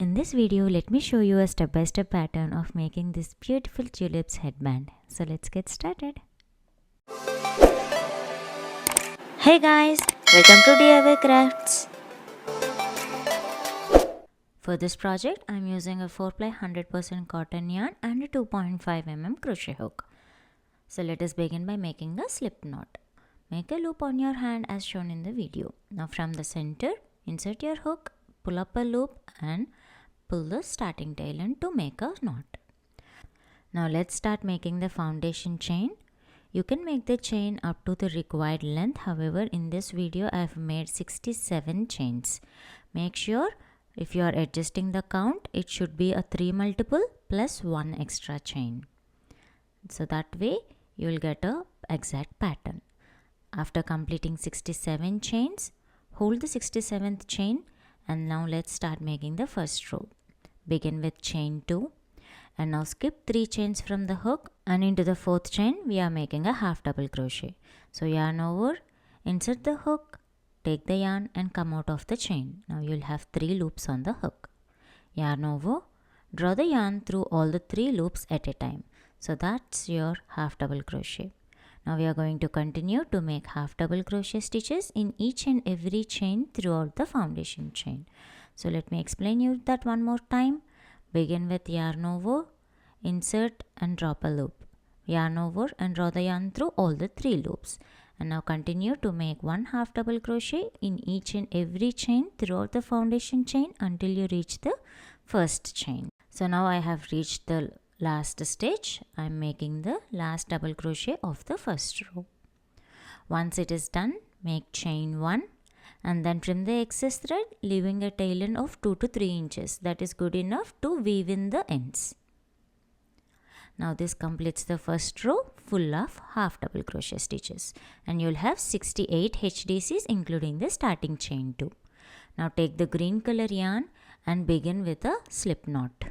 In this video, let me show you a step-by-step pattern of making this beautiful tulips headband. So let's get started. Hey guys, welcome to DIY Crafts. For this project, I'm using a 4-ply 100% cotton yarn and a 2.5 mm crochet hook. So let us begin by making a slip knot. Make a loop on your hand as shown in the video. Now from the center, insert your hook, pull up a loop and pull the starting tail end to make a knot. Now let's start making the foundation chain. You can make the chain up to the required length. However, in this video I have made 67 chains. Make sure if you are adjusting the count, it should be a 3 multiple plus 1 extra chain. So that way you will get a exact pattern. After completing 67 chains, hold the 67th chain and now let's start making the first row. Begin with chain 2 and now skip 3 chains from the hook, and into the 4th chain we are making a half double crochet. So yarn over, insert the hook, take the yarn and come out of the chain. Now you will have 3 loops on the hook. Yarn over, draw the yarn through all the 3 loops at a time. So that's your half double crochet. Now we are going to continue to make half double crochet stitches in each and every chain throughout the foundation chain. So let me explain you that one more time. Begin with yarn over, insert and drop a loop. Yarn over and draw the yarn through all the 3 loops. And now continue to make 1 half double crochet in each and every chain throughout the foundation chain until you reach the first chain. So now I have reached the last stitch. I am making the last double crochet of the first row. Once it is done, make chain 1 and then trim the excess thread, leaving a tail end of 2 to 3 inches. That is good enough to weave in the ends. Now this completes the first row full of half double crochet stitches, and you'll have 68 HDCs including the starting chain 2. Now take the green color yarn and begin with a slip knot.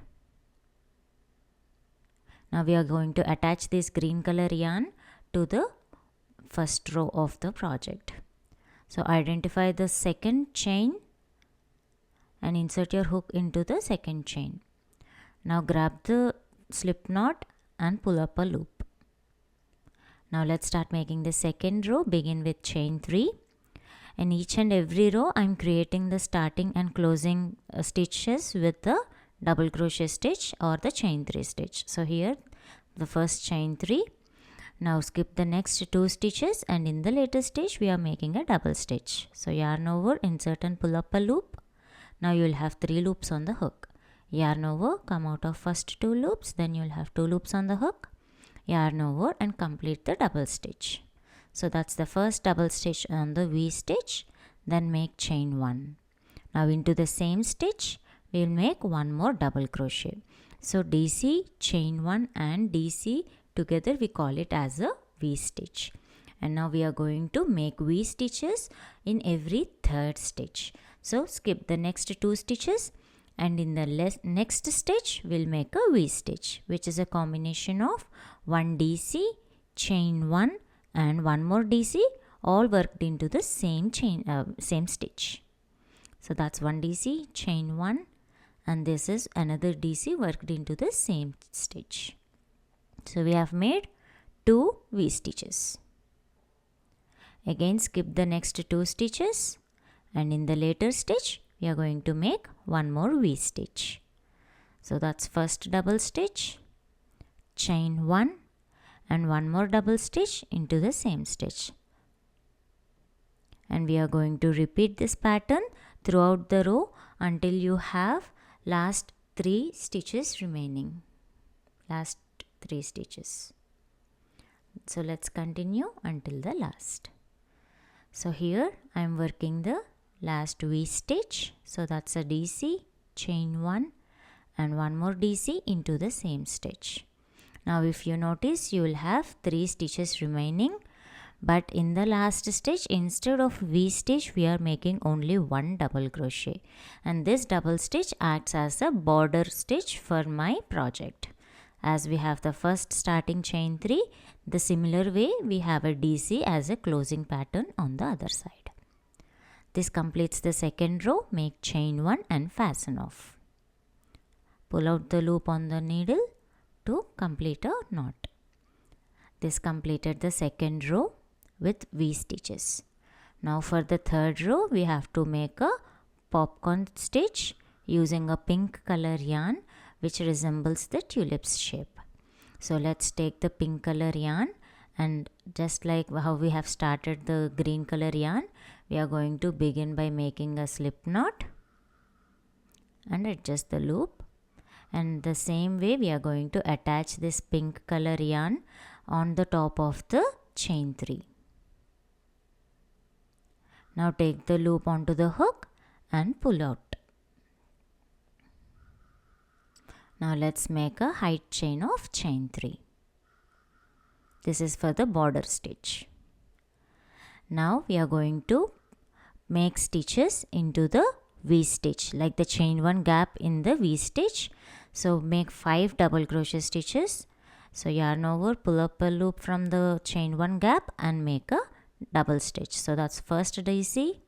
Now we are going to attach this green color yarn to the first row of the project. So identify the second chain and insert your hook into the second chain. Now grab the slip knot and pull up a loop. Now let's start making the second row. Begin with chain 3. In each and every row I am creating the starting and closing stitches with the double crochet stitch or the chain 3 stitch. So here the first chain 3. Now skip the next 2 stitches and in the latest stitch we are making a double stitch. So yarn over, insert and pull up a loop. Now you will have 3 loops on the hook. Yarn over, come out of first 2 loops, then you will have 2 loops on the hook. Yarn over and complete the double stitch. So that's the first double stitch on the V stitch. Then make chain 1. Now into the same stitch we will make one more double crochet. So DC, chain 1 and DC together we call it as a V stitch. And now we are going to make V stitches in every 3rd stitch. So skip the next 2 stitches and in the next stitch we'll make a V stitch, which is a combination of 1 DC, chain 1 and 1 more DC, all worked into the same chain, same stitch. So that's 1 DC, chain 1 and this is another DC worked into the same stitch. So we have made 2 V stitches. Again skip the next 2 stitches and in the later stitch we are going to make one more V stitch. So that's first double stitch, chain 1 and one more double stitch into the same stitch. And we are going to repeat this pattern throughout the row until you have last 3 stitches remaining. Last 3 stitches. So let's continue until the last. So here I am working the last V stitch. So that's a DC, chain 1 and one more DC into the same stitch. Now if you notice, you will have 3 stitches remaining, but in the last stitch instead of V stitch we are making only 1 double crochet, and this double stitch acts as a border stitch for my project. As we have the first starting chain 3, the similar way we have a DC as a closing pattern on the other side. This completes the second row. Make chain 1 and fasten off. pull out the loop on the needle to complete a knot. This completed the second row with V stitches. Now for the third row, we have to make a popcorn stitch using a pink color yarn which resembles the tulip's shape. So let's take the pink color yarn, and just like how we have started the green color yarn, we are going to begin by making a slip knot and adjust the loop. And the same way we are going to attach this pink color yarn on the top of the chain 3. Now take the loop onto the hook and pull out. Now let's make a height chain of chain 3. This is for the border stitch. Now we are going to make stitches into the V stitch, like the chain 1 gap in the V stitch. So make 5 double crochet stitches. So yarn over, pull up a loop from the chain 1 gap and make a double stitch. So that's first DC,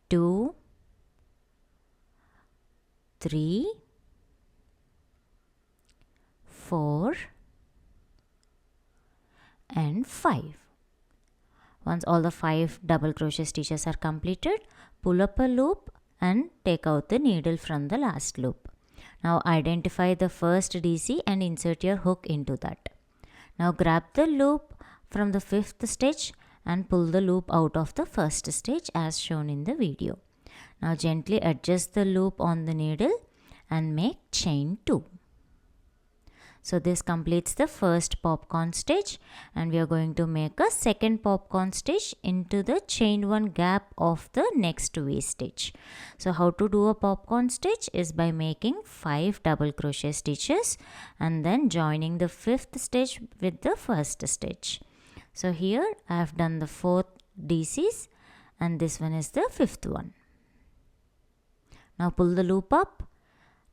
2, 3, 4 and 5. Once all the 5 double crochet stitches are completed, pull up a loop and take out the needle from the last loop. Now identify the first DC and insert your hook into that. Now grab the loop from the 5th stitch and pull the loop out of the first stitch as shown in the video. Now gently adjust the loop on the needle and make chain 2. So this completes the first popcorn stitch, and we are going to make a second popcorn stitch into the chain 1 gap of the next V stitch. So how to do a popcorn stitch is by making 5 double crochet stitches and then joining the 5th stitch with the first stitch. So here I have done the 4th DCs and this one is the 5th one. Now pull the loop up,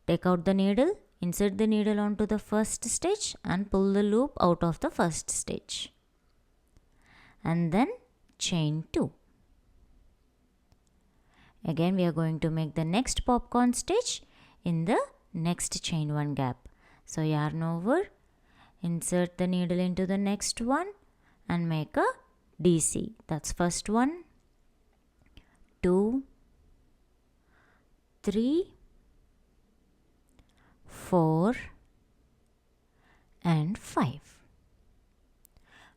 take out the needle, insert the needle onto the first stitch and pull the loop out of the first stitch. And then chain 2. Again we are going to make the next popcorn stitch in the next chain 1 gap. So yarn over, insert the needle into the next one and make a DC. That's first one, 2, 3, 4 and 5.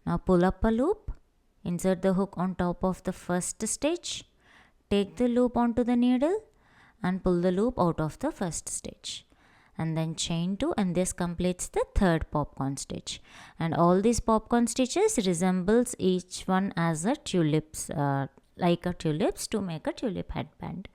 Now pull up a loop, insert the hook on top of the first stitch, take the loop onto the needle and pull the loop out of the first stitch. And then chain 2, and this completes the third popcorn stitch. And all these popcorn stitches resembles each one as a tulips, like a tulips to make a tulip headband.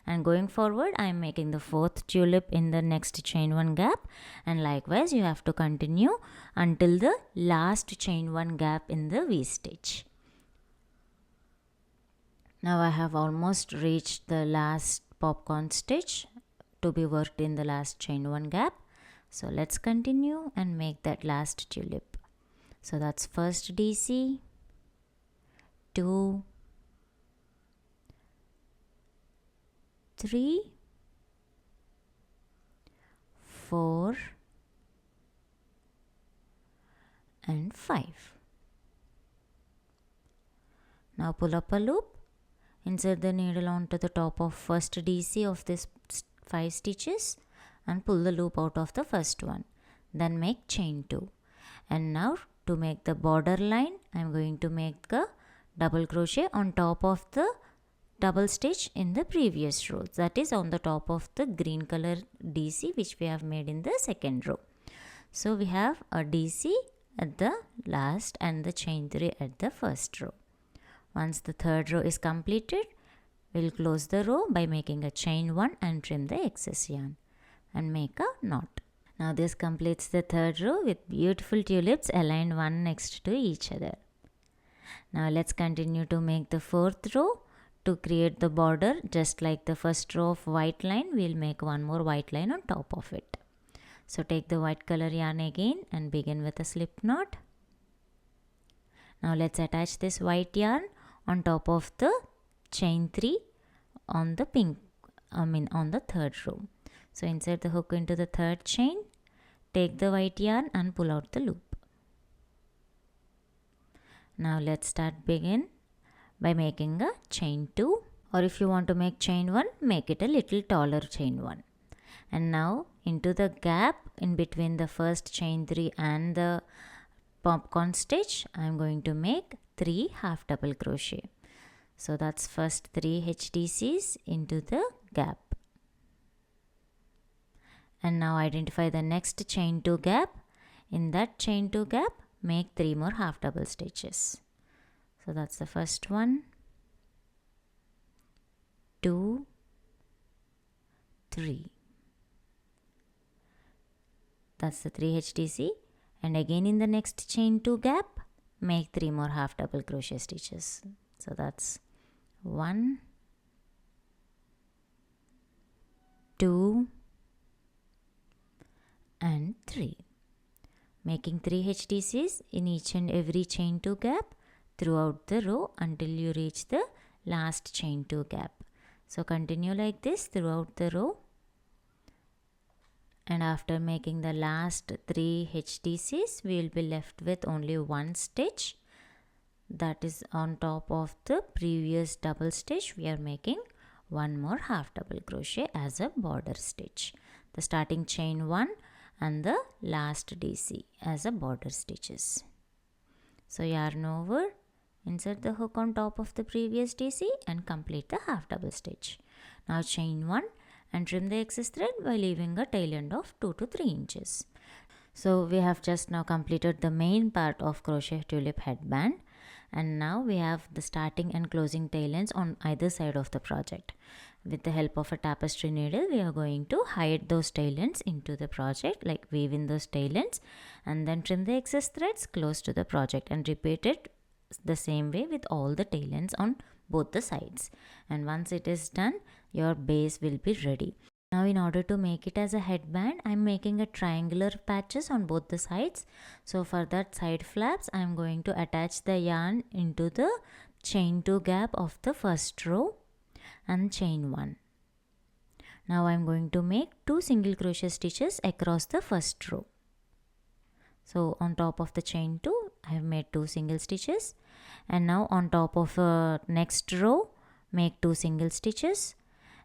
And going forward I am making the 4th tulip in the next chain 1 gap, and likewise you have to continue until the last chain 1 gap in the V stitch. Now I have almost reached the last popcorn stitch to be worked in the last chain 1 gap. So let's continue and make that last tulip. So that's first DC, 2, 3, 4 and 5. Now pull up a loop, insert the needle onto the top of first DC of this 5 stitches and pull the loop out of the first one. Then make chain 2. And now to make the border line, I am going to make a double crochet on top of the double stitch in the previous row, that is on the top of the green color DC which we have made in the second row. So we have a DC at the last and the chain 3 at the first row. Once the third row is completed, we'll close the row by making a chain 1 and trim the excess yarn and make a knot. Now this completes the third row with beautiful tulips aligned one next to each other. Now let's continue to make the 4th row. To create the border, just like the first row of white line, we'll make one more white line on top of it. So take the white color yarn again and begin with a slip knot. Now let's attach this white yarn on top of the chain 3 on the on the third row. So insert the hook into the third chain, take the white yarn and pull out the loop. Now let's begin by making a chain 2, or if you want to make chain 1, make it a little taller chain 1. And now into the gap in between the first chain 3 and the popcorn stitch, I am going to make 3 half double crochet. So that's first 3 HDCs into the gap. And now identify the next chain 2 gap. In that chain 2 gap, make 3 more half double stitches. So that's the first one, 2, 3. That's the 3 HDC. And again in the next chain 2 gap, make 3 more half double crochet stitches. So that's 1, 2 and 3. Making 3 HDCs in each and every chain 2 gap throughout the row until you reach the last chain 2 gap. So continue like this throughout the row. And after making the last 3 HDCs, we will be left with only one stitch. That is on top of the previous double stitch. We are making one more half double crochet as a border stitch. The starting chain 1 and the last DC as a border stitches. So yarn over, insert the hook on top of the previous DC and complete the half double stitch. Now chain 1 and trim the excess thread by leaving a tail end of 2 to 3 inches. So we have just now completed the main part of Crochet Tulip Headband, and now we have the starting and closing tail ends on either side of the project. With the help of a tapestry needle, we are going to hide those tail ends into the project, like weave in those tail ends and then trim the excess threads close to the project, and repeat it the same way with all the tail ends on both the sides. And once it is done, your base will be ready. Now in order to make it as a headband, I am making a triangular patches on both the sides. So for that side flaps, I am going to attach the yarn into the chain 2 gap of the first row and chain 1. Now I am going to make 2 single crochet stitches across the first row. So on top of the chain 2, I have made 2 single stitches, and now on top of next row, make 2 single stitches.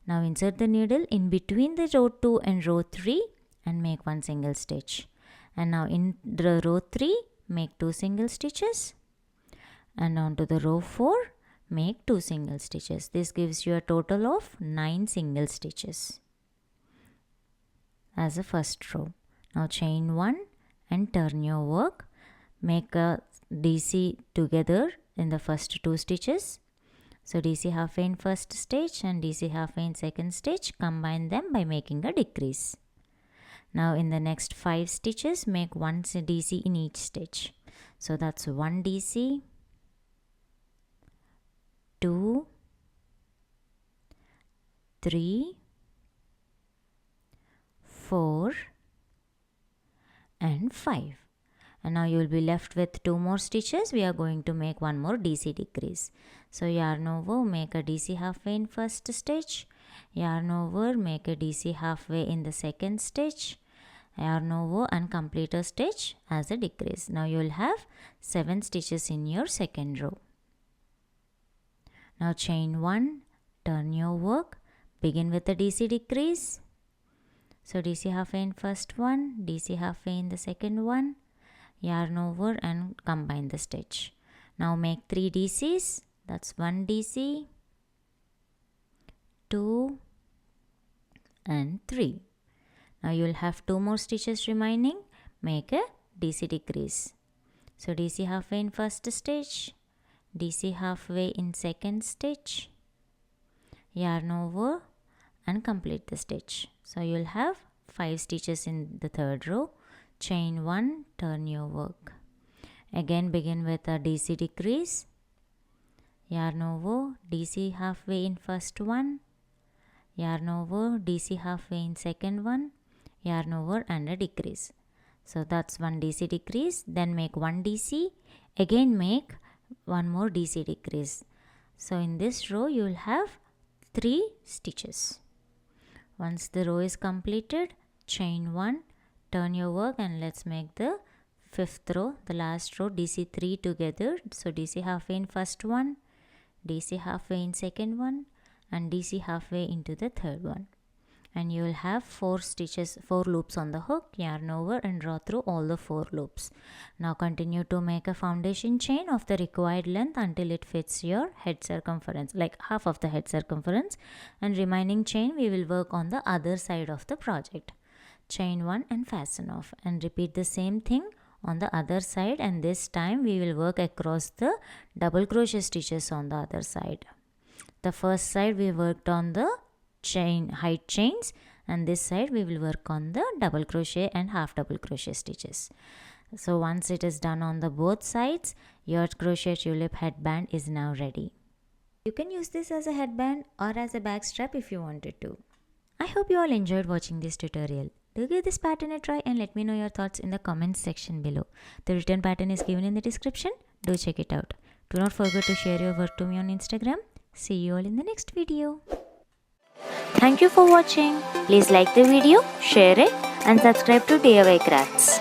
Now insert the needle in between the row 2 and row 3 and make 1 single stitch. And now in the row 3, make 2 single stitches, and onto the row 4, make 2 single stitches. This gives you a total of 9 single stitches as a first row. Now chain 1 and turn your work. Make a DC together in the first 2 stitches. So DC halfway in first stitch and DC halfway in second stitch, combine them by making a decrease. Now in the next 5 stitches, make 1 DC in each stitch. So that's 1 DC, 2, 3, 4 and 5. And now you will be left with 2 more stitches. We are going to make 1 more DC decrease. So yarn over, make a DC halfway in first stitch, yarn over, make a DC halfway in the second stitch, yarn over and complete a stitch as a decrease. Now you will have 7 stitches in your second row. Now chain 1, turn your work, begin with a DC decrease. So DC halfway in first one, DC halfway in the second one, yarn over and combine the stitch. Now make 3 DCs. That's 1 DC, 2 and 3. Now you will have 2 more stitches remaining. Make a DC decrease. So DC halfway in first stitch, DC halfway in second stitch, yarn over and complete the stitch. So you will have 5 stitches in the third row. Chain 1, turn your work. Again begin with a DC decrease, yarn over, DC halfway in first one, yarn over, DC halfway in second one, yarn over and a decrease. So that's 1 DC decrease. Then make 1 DC, again make 1 more DC decrease. So in this row you will have 3 stitches. Once the row is completed, chain 1, turn your work, and let's make the 5th row, the last row, DC 3 together. So DC halfway in first one, DC halfway in second one, and DC halfway into the third one. And you will have 4 loops on the hook. Yarn over and draw through all the 4 loops. Now continue to make a foundation chain of the required length until it fits your head circumference, like half of the head circumference, and remaining chain we will work on the other side of the project. Chain 1 and fasten off, and repeat the same thing on the other side, and this time we will work across the double crochet stitches on the other side. The first side we worked on the height chains, and this side we will work on the double crochet and half double crochet stitches. So once it is done on the both sides, your crochet tulip headband is now ready. You can use this as a headband or as a bag strap if you wanted to. I hope you all enjoyed watching this tutorial. Do give this pattern a try and let me know your thoughts in the comments section below. The written pattern is given in the description. Do check it out. Do not forget to share your work to me on Instagram. See you all in the next video. Thank you for watching. Please like the video, share it, and subscribe to DIY Crafts.